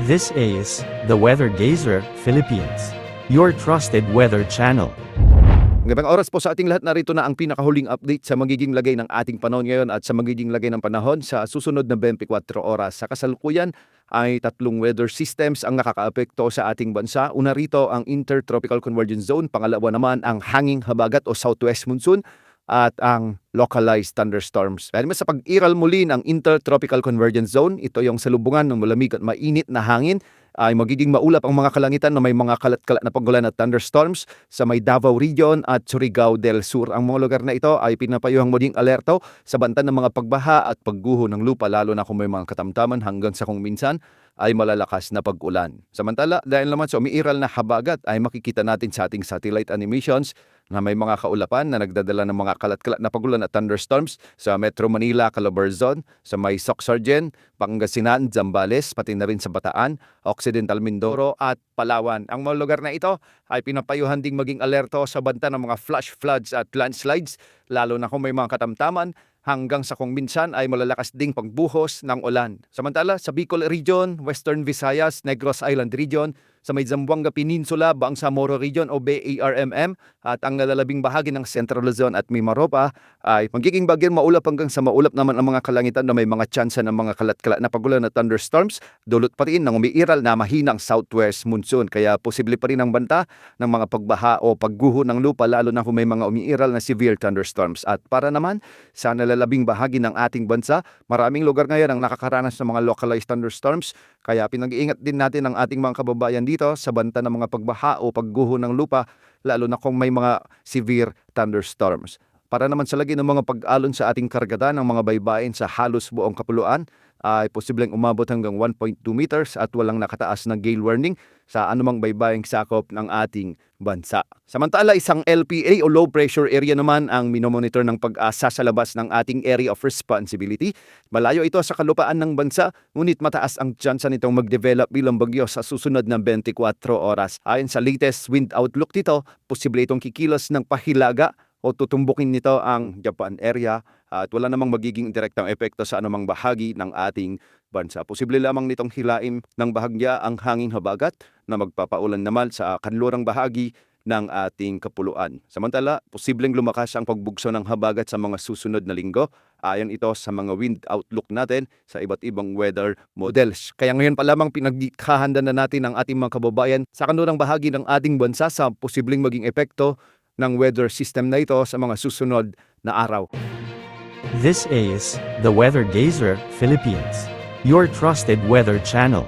This is the Weather Gazer Philippines, your trusted weather channel. Magandang oras po sa ating lahat. Narito na ang pinakahuling update sa magiging lagay ng ating panahon ngayon at sa magiging lagay ng panahon sa susunod na 24 oras. Sa kasalukuyan ay tatlong weather systems ang nakakaapekto sa ating bansa. Una rito ang Intertropical Convergence Zone, pangalawa naman ang hanging habagat o southwest monsoon at ang localized thunderstorms. Dahil sa pag-iral muli ng Intertropical Convergence Zone, ito yung salubungan ng malamig at mainit na hangin, ay magiging maulap ang mga kalangitan na may mga kalat-kalat na pagulan at thunderstorms sa may Davao Region at Surigao del Sur. Ang mga lugar na ito ay pinapayuhang muling alerto sa banta ng mga pagbaha at pagguho ng lupa, lalo na kung may mga katamtaman hanggang sa kung minsan ay malalakas na pag-ulan. Samantala, dahil naman sa umiiral na habagat ay makikita natin sa ating satellite animations na may mga kaulapan na nagdadala ng mga kalat-kalat na pagulan at thunderstorms sa Metro Manila, Calabarzon, sa may Sorsogon, Pangasinan, Zambales, pati na rin sa Bataan, Occidental Mindoro at Palawan. Ang mga lugar na ito ay pinapayuhan ding maging alerto sa banta ng mga flash floods at landslides, lalo na kung may mga katamtaman hanggang sa kung minsan ay malalakas ding pagbuhos ng ulan. Samantala, sa Bicol Region, Western Visayas, Negros Island Region, sa may Zamboanga Peninsula, Bangsamoro Region o BARMM at ang nalalabing bahagi ng Central Luzon at Mimaropa ay magiging bagyang maulap hanggang sa maulap naman ang mga kalangitan na may mga tsansa ng mga kalat-kalat na pagulan at thunderstorms, dulot pa rin ng umiiral na mahinang southwest monsoon. Kaya posible pa rin ang banta ng mga pagbaha o pagguho ng lupa, lalo na kung may mga umiiral na severe thunderstorms. At para naman sa nalalabing bahagi ng ating bansa, maraming lugar ngayon ang nakakaranas ng mga localized thunderstorms. Kaya pinag-iingat din natin ang ating mga kababayan dito sa banta ng mga pagbaha o pagguho ng lupa, lalo na kung may mga severe thunderstorms. Para naman sa lagi ng mga pag-alon sa ating karagatan ng mga baybayin sa halos buong kapuluan, ay posibleng umabot hanggang 1.2 meters at walang nakataas na gale warning sa anumang baybaying sakop ng ating bansa. Samantala, isang LPA o low pressure area naman ang minomonitor ng Pag-asa sa labas ng ating area of responsibility. Malayo ito sa kalupaan ng bansa, ngunit mataas ang tsansa nitong mag-develop bilang bagyo sa susunod na 24 oras. Ayon sa latest wind outlook nito, posible itong kikilos ng pahilaga o tutumbukin nito ang Japan area at wala namang magiging direktang epekto sa anumang bahagi ng ating bansa. Posible lamang nitong hilain ng bahagya ang hangin habagat na magpapaulan naman sa kanlurang bahagi ng ating kapuluan. Samantala, posibleng lumakas ang pagbugso ng habagat sa mga susunod na linggo. Ayon ito sa mga wind outlook natin sa iba't ibang weather models. Kaya ngayon pa lamang pinaghahanda na natin ang ating mga kababayan sa kanlurang bahagi ng ating bansa sa posibleng maging epekto ng weather system na ito sa mga susunod na araw. This is the Weather Gazer Philippines, your trusted weather channel.